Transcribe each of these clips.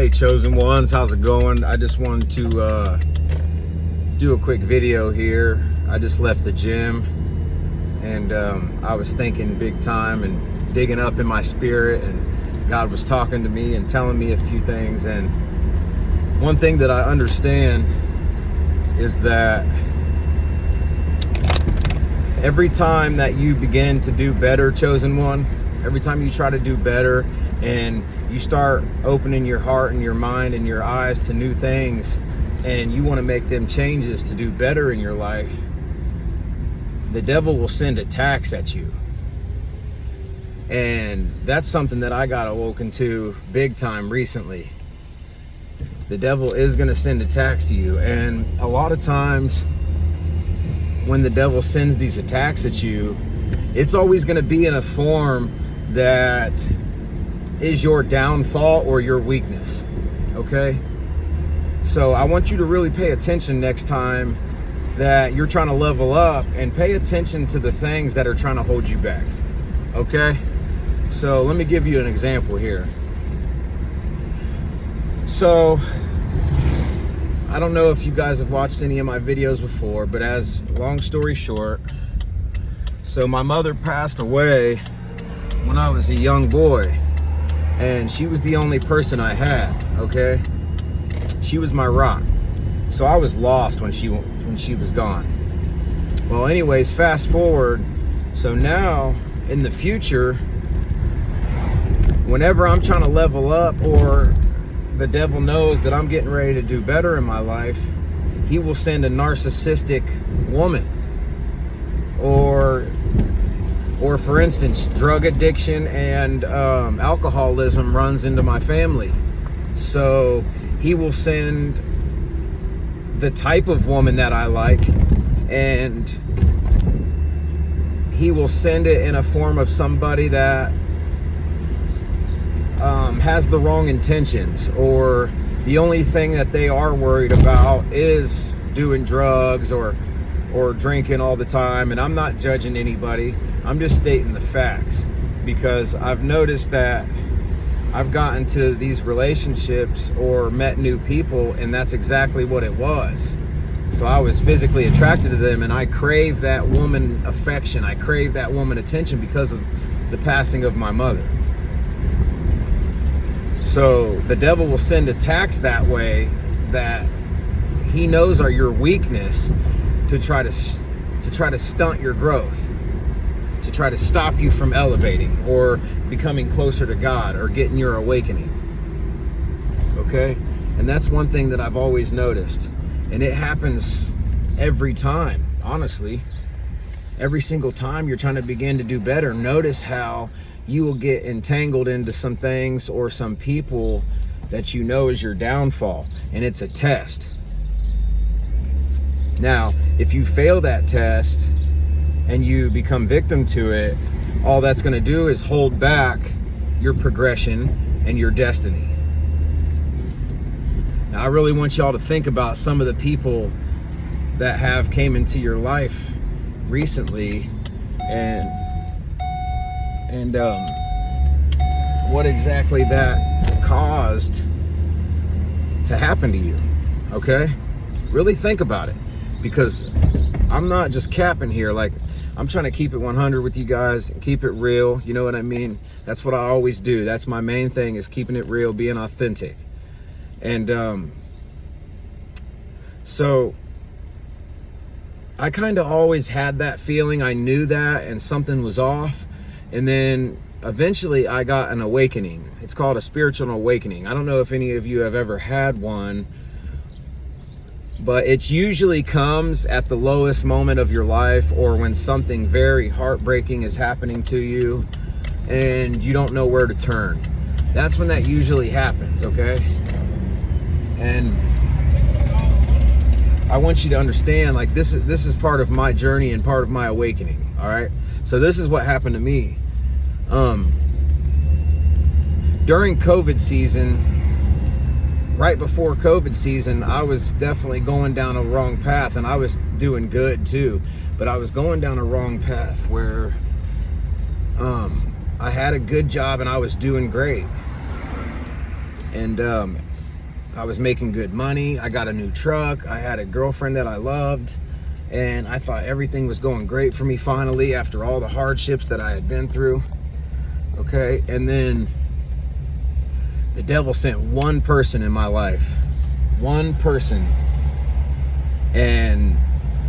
Hey, chosen ones, how's it going? I just wanted to do a quick video here. I just left the gym, and I was thinking big time and digging up in my spirit, and God was talking to me and telling me a few things. And one thing that I understand is that every time that you begin to do better, chosen one, every time you try to do better and you start opening your heart and your mind and your eyes to new things, and you want to make them changes to do better in your life, the devil will send attacks at you. And that's something that I got awoken to big time recently. The devil is going to send attacks to you, and a lot of times when the devil sends these attacks at you, it's always going to be in a form that is your downfall or your weakness. Okay? So I want you to really pay attention next time that you're trying to level up, and pay attention to the things that are trying to hold you back. Okay? So let me give you an example here. So I don't know if you guys have watched any of my videos before, but as long story short, so my mother passed away when I was a young boy, and she was the only person I had. Okay, she was my rock. So I was lost when she was gone. Well, anyways, fast forward. So now in the future, whenever I'm trying to level up, or the devil knows that I'm getting ready to do better in my life, he will send a narcissistic woman, or for instance, drug addiction and alcoholism runs into my family. So he will send the type of woman that I like, and he will send it in a form of somebody that has the wrong intentions, or the only thing that they are worried about is doing drugs or drinking all the time. And I'm not judging anybody, I'm just stating the facts, because I've noticed that I've gotten to these relationships or met new people, and that's exactly what it was. So I was physically attracted to them, and I crave that woman affection, I crave that woman attention because of the passing of my mother. So the devil will send attacks that way, that he knows are your weakness, to try to stunt your growth, to try to stop you from elevating or becoming closer to God or getting your awakening. Okay? And that's one thing that I've always noticed, and it happens every time, honestly. Every single time you're trying to begin to do better, notice how you will get entangled into some things or some people that you know is your downfall, and it's a test. Now, if you fail that test and you become victim to it, all that's going to do is hold back your progression and your destiny. Now, I really want y'all to think about some of the people that have came into your life recently, and what exactly that caused to happen to you. Okay? Really think about it, because I'm not just capping here. Like, I'm trying to keep it 100 with you guys and keep it real. You know what I mean? That's what I always do. That's my main thing, is keeping it real, being authentic. And so I kind of always had that feeling. I knew that, and something was off. And then eventually I got an awakening. It's called a spiritual awakening. I don't know if any of you have ever had one, but it usually comes at the lowest moment of your life, or when something very heartbreaking is happening to you and you don't know where to turn. That's when that usually happens, okay? And I want you to understand, like, this is part of my journey and part of my awakening. All right, so this is what happened to me. During COVID season, right before COVID season, I was definitely going down a wrong path, and I was doing good too, but I was going down a wrong path where I had a good job and I was doing great. And I was making good money. I got a new truck. I had a girlfriend that I loved. And I thought everything was going great for me finally after all the hardships that I had been through. Okay, and then the devil sent one person in my life. One person. And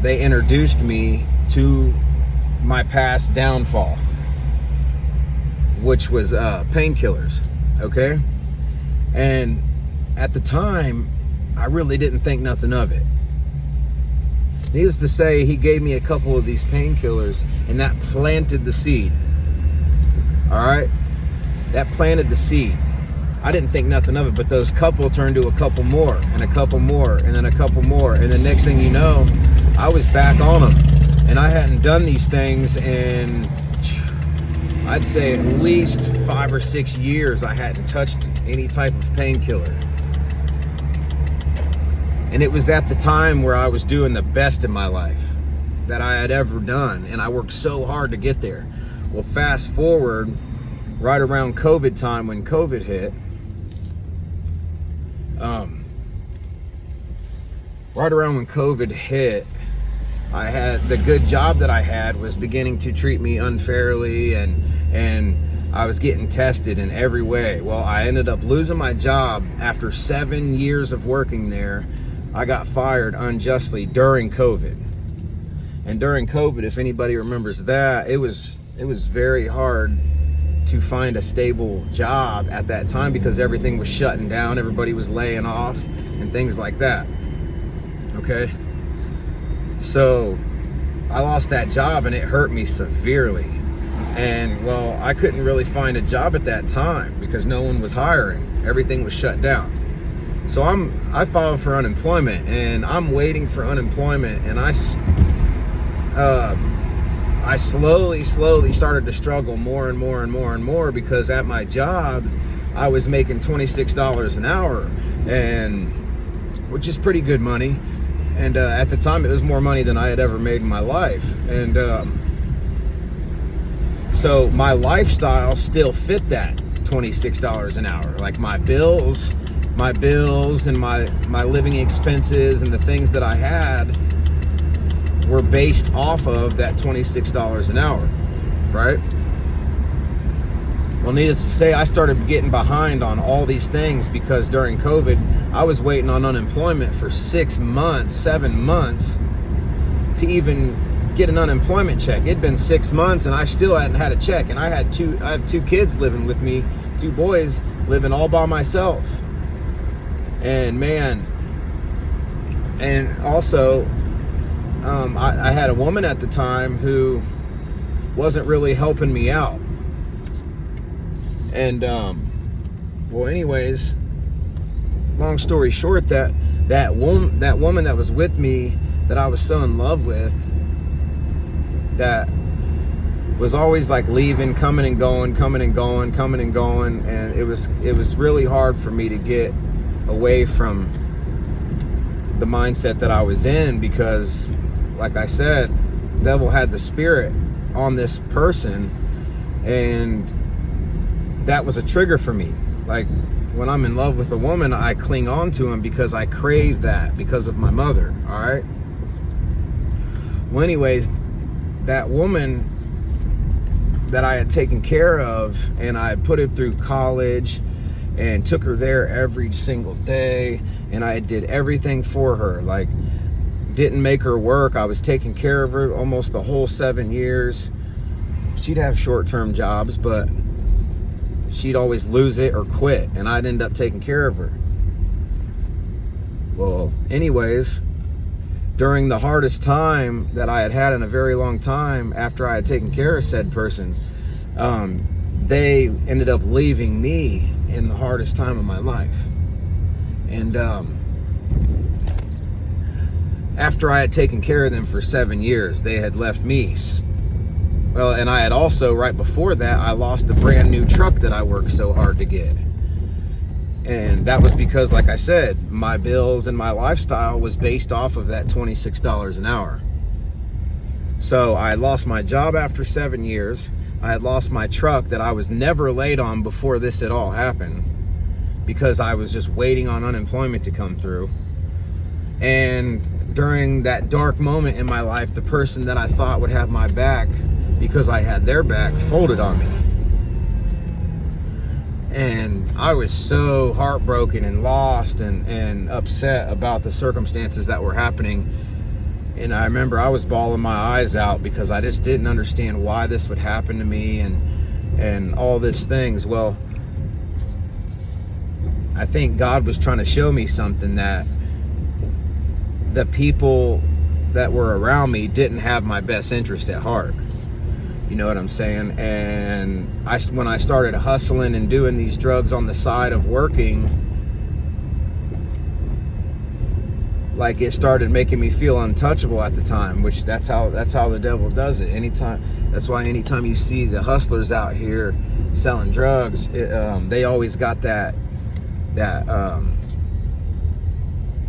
they introduced me to my past downfall, which was painkillers. Okay? And at the time, I really didn't think nothing of it. Needless to say, he gave me a couple of these painkillers, and that planted the seed. All right? That planted the seed. I didn't think nothing of it, but those couple turned to a couple more, and a couple more, and then a couple more. And the next thing you know, I was back on them. And I hadn't done these things in, I'd say at least 5 or 6 years. I hadn't touched any type of painkiller. And it was at the time where I was doing the best in my life that I had ever done. And I worked so hard to get there. Well, fast forward, right around COVID time, when COVID hit, right around when COVID hit, I had the good job that I had was beginning to treat me unfairly, and I was getting tested in every way. Well, I ended up losing my job after 7 years of working there. I got fired unjustly during COVID. And during COVID, if anybody remembers that, it was very hard to find a stable job at that time because everything was shutting down, everybody was laying off and things like that. Okay? So I lost that job and it hurt me severely. And well, I couldn't really find a job at that time because no one was hiring. Everything was shut down. So I filed for unemployment, and I'm waiting for unemployment, and I slowly started to struggle more and more because at my job I was making $26 an hour, and which is pretty good money. And at the time it was more money than I had ever made in my life. And so my lifestyle still fit that $26 an hour. Like my bills and my living expenses and the things that I had were based off of that $26 an hour, right? Well, needless to say, I started getting behind on all these things because during COVID, I was waiting on unemployment for 6 months, 7 months to even get an unemployment check. It'd been 6 months and I still hadn't had a check. And I have 2 kids living with me, 2 boys living all by myself. And man, and also, I had a woman at the time who wasn't really helping me out. And, well, anyways, long story short, that woman that was with me, that I was so in love with, that was always like leaving, coming and going, and it was really hard for me to get away from the mindset that I was in because, like I said, the devil had the spirit on this person, and that was a trigger for me. Like when I'm in love with a woman, I cling on to him because I crave that because of my mother. All right. Well, anyways, that woman that I had taken care of, and I had put her through college and took her there every single day, and I did everything for her. Like, didn't make her work. I was taking care of her almost the whole 7 years. She'd have short-term jobs, but she'd always lose it or quit, and I'd end up taking care of her. Well, anyways, during the hardest time that I had had in a very long time, after I had taken care of said person, they ended up leaving me in the hardest time of my life. And after I had taken care of them for 7 years, they had left me. Well, and I had also, right before that, I lost a brand new truck that I worked so hard to get. And that was because, like I said, my bills and my lifestyle was based off of that $26 an hour. So I lost my job after 7 years. I had lost my truck that I was never late on before this had all happened. because I was just waiting on unemployment to come through. And during that dark moment in my life, the person that I thought would have my back because I had their back folded on me. And I was so heartbroken and lost and upset about the circumstances that were happening. And I remember I was bawling my eyes out because I just didn't understand why this would happen to me and all these things. Well, I think God was trying to show me something, that the people that were around me didn't have my best interest at heart. You know what I'm saying? And when I started hustling and doing these drugs on the side of working, like, it started making me feel untouchable at the time, which that's how the devil does it. That's why anytime you see the hustlers out here selling drugs, they always got that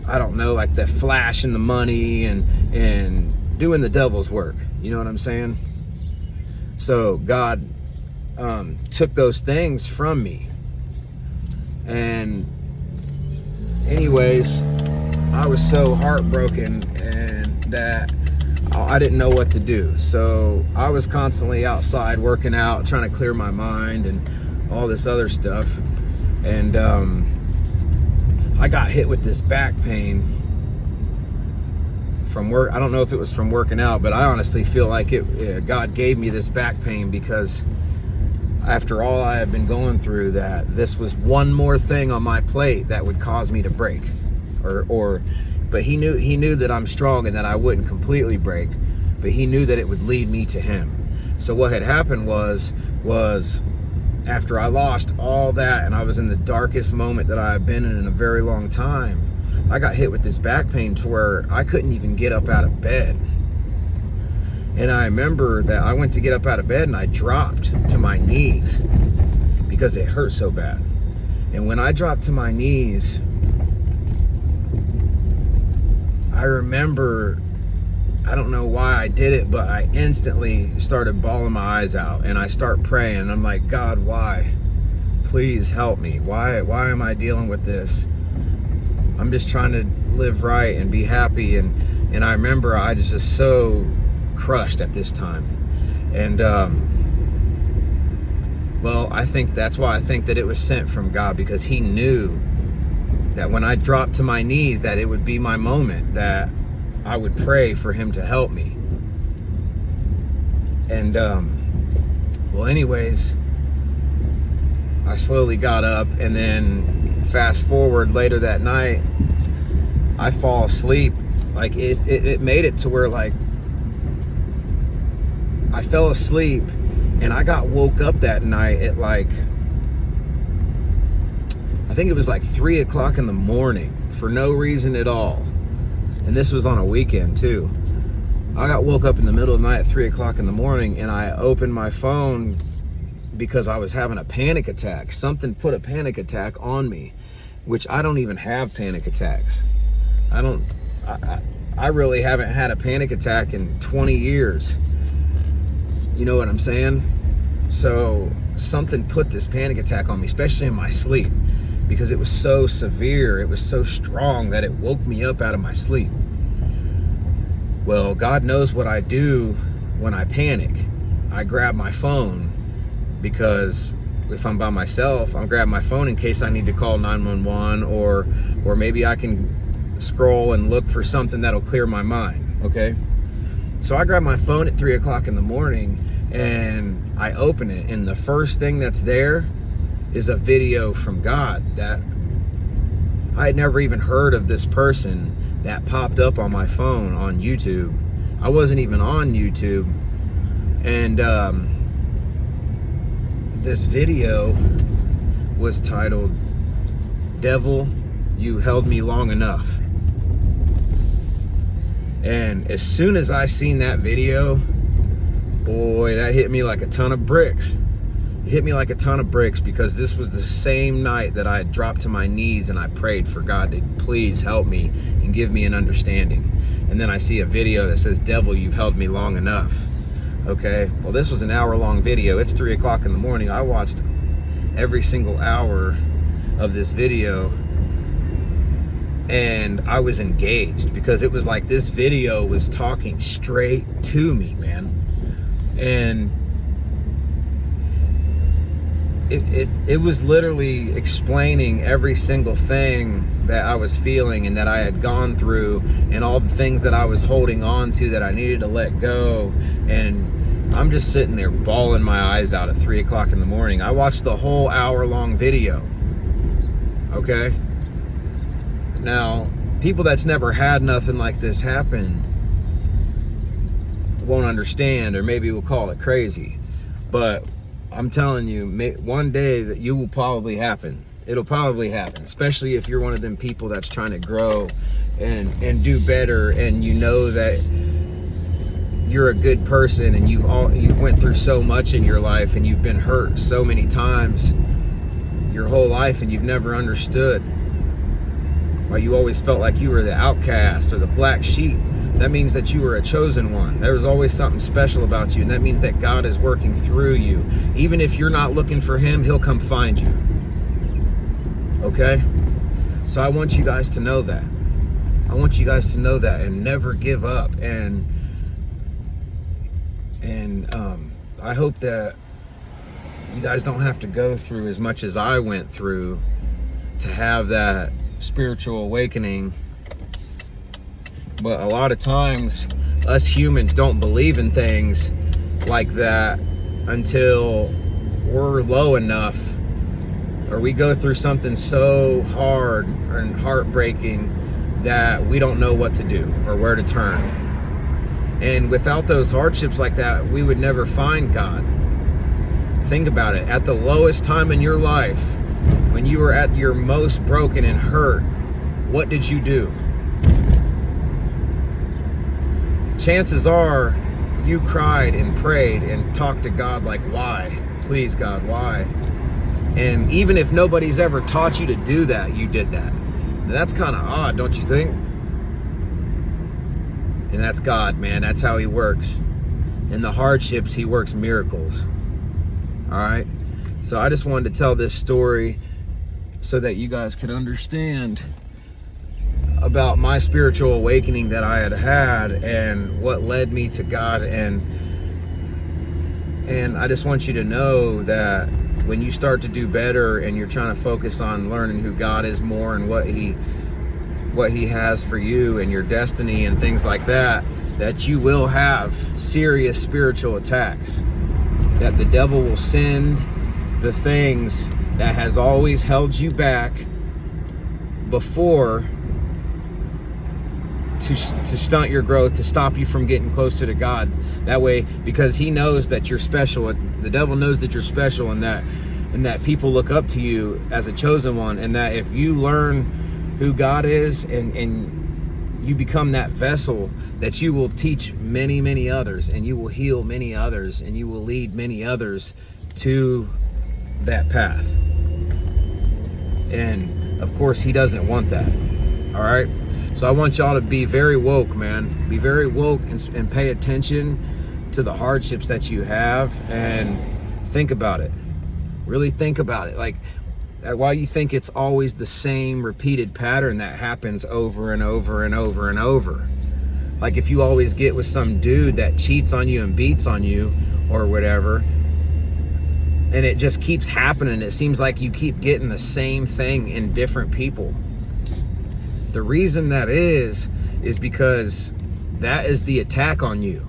I don't know, like the flash in the money and doing the devil's work. You know what I'm saying? So God took those things from me. And anyways, I was so heartbroken and that I didn't know what to do. So I was constantly outside working out, trying to clear my mind and all this other stuff. And I got hit with this back pain from work. I don't know if it was from working out, but I honestly feel like God gave me this back pain because after all I had been going through, that this was one more thing on my plate that would cause me to break. But he knew that I'm strong and that I wouldn't completely break, but he knew that it would lead me to him. So what had happened was after I lost all that and I was in the darkest moment that I had been in a very long time, I got hit with this back pain to where I couldn't even get up out of bed. And I remember that I went to get up out of bed and I dropped to my knees because it hurt so bad. And when I dropped to my knees, I remember, I don't know why I did it, but I instantly started bawling my eyes out and I start praying. And I'm like, God, why? Please help me. Why am I dealing with this? I'm just trying to live right and be happy. And I remember I was just so crushed at this time. And well, I think that's why I think that it was sent from God, because he knew that when I dropped to my knees, that it would be my moment, that I would pray for him to help me. And well, anyways, I slowly got up, and then fast forward later that night, I fall asleep. Like it made it to where, like, I fell asleep and I got woke up that night at, like, I think it was like 3 o'clock in the morning for no reason at all. And this was on a weekend too. I got woke up in the middle of the night at 3 o'clock in the morning, and I opened my phone because I was having a panic attack. Something put a panic attack on me, which I don't even have panic attacks. I really haven't had a panic attack in 20 years. You know what I'm saying? So something put this panic attack on me, especially in my sleep, because it was so severe, it was so strong that it woke me up out of my sleep. Well, God knows what I do when I panic. I grab my phone, because if I'm by myself, I'll grab my phone in case I need to call 911, or maybe I can scroll and look for something that'll clear my mind, okay? So I grab my phone at 3 o'clock in the morning and I open it, and the first thing that's there is a video from God that I had never even heard of. This person that popped up on my phone on YouTube. I wasn't even on YouTube. And this video was titled, "Devil, You Held Me Long Enough." And as soon as I seen that video, boy, that hit me like a ton of bricks. It hit me like a ton of bricks, because this was the same night that I had dropped to my knees and I prayed for God to please help me and give me an understanding. And then I see a video that says, "Devil, you've held me long enough." Okay, well, this was an hour-long video. It's 3 o'clock in the morning. I watched every single hour of this video, and I was engaged because it was like this video was talking straight to me, man. And it was literally explaining every single thing that I was feeling and that I had gone through, and all the things that I was holding on to that I needed to let go. And I'm just sitting there bawling my eyes out at 3 o'clock in the morning. I watched the whole hour-long video. Okay? Now, people that's never had nothing like this happen won't understand, or maybe we'll call it crazy. But I'm telling you, one day that you will probably happen. It'll probably happen, especially if you're one of them people that's trying to grow and do better, and you know that you're a good person, and you've went through so much in your life, and you've been hurt so many times your whole life, and you've never understood why you always felt like you were the outcast or the black sheep. That means that you were a chosen one. There was always something special about you, and that means that God is working through you. Even if you're not looking for him, he'll come find you. Okay? So I want you guys to know that. I want you guys to know that, and never give up. And I hope that you guys don't have to go through as much as I went through to have that spiritual awakening. But a lot of times us humans don't believe in things like that until we're low enough, or we go through something so hard and heartbreaking that we don't know what to do or where to turn. And without those hardships like that, we would never find God. Think about it. At the lowest time in your life, when you were at your most broken and hurt, what did you do? Chances are you cried and prayed and talked to God like, why? Please, God, why? And even if nobody's ever taught you to do that, you did that. And that's kind of odd, don't you think? And that's God, man. That's how he works. In the hardships, he works miracles. All right? So I just wanted to tell this story so that you guys could understand about my spiritual awakening that I had and what led me to God. And I just want you to know that when you start to do better and you're trying to focus on learning who God is more and what he has for you and your destiny and things like that, that you will have serious spiritual attacks, that the devil will send the things that has always held you back before to stunt your growth, to stop you from getting closer to God. That way, because he knows that you're special. The devil knows that you're special, and that people look up to you as a chosen one, and that if you learn who God is and you become that vessel, that you will teach many, many others, and you will heal many others, and you will lead many others to that path. And of course, he doesn't want that. All right? So I want y'all to be very woke, man. Be very woke and pay attention to the hardships that you have, and think about it. Really think about it. Like, while you think it's always the same repeated pattern that happens over and over and over and over. Like if you always get with some dude that cheats on you and beats on you or whatever, and it just keeps happening. It seems like you keep getting the same thing in different people. The reason that is because that is the attack on you.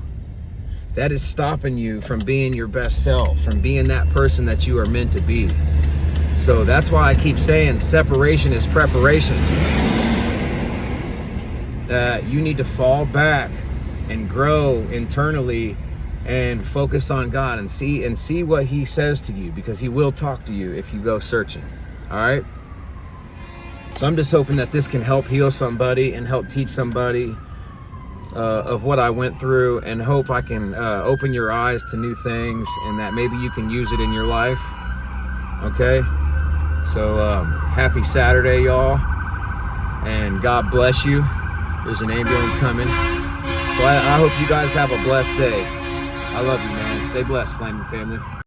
That is stopping you from being your best self, from being that person that you are meant to be. So that's why I keep saying separation is preparation. That you need to fall back and grow internally and focus on God and see what he says to you, because he will talk to you if you go searching. All right? So I'm just hoping that this can help heal somebody and help teach somebody of what I went through, and hope I can open your eyes to new things, and that maybe you can use it in your life. Okay? So happy Saturday, y'all, and God bless you. There's an ambulance coming. So I hope you guys have a blessed day. I love you, man. Stay blessed, Flaming Family.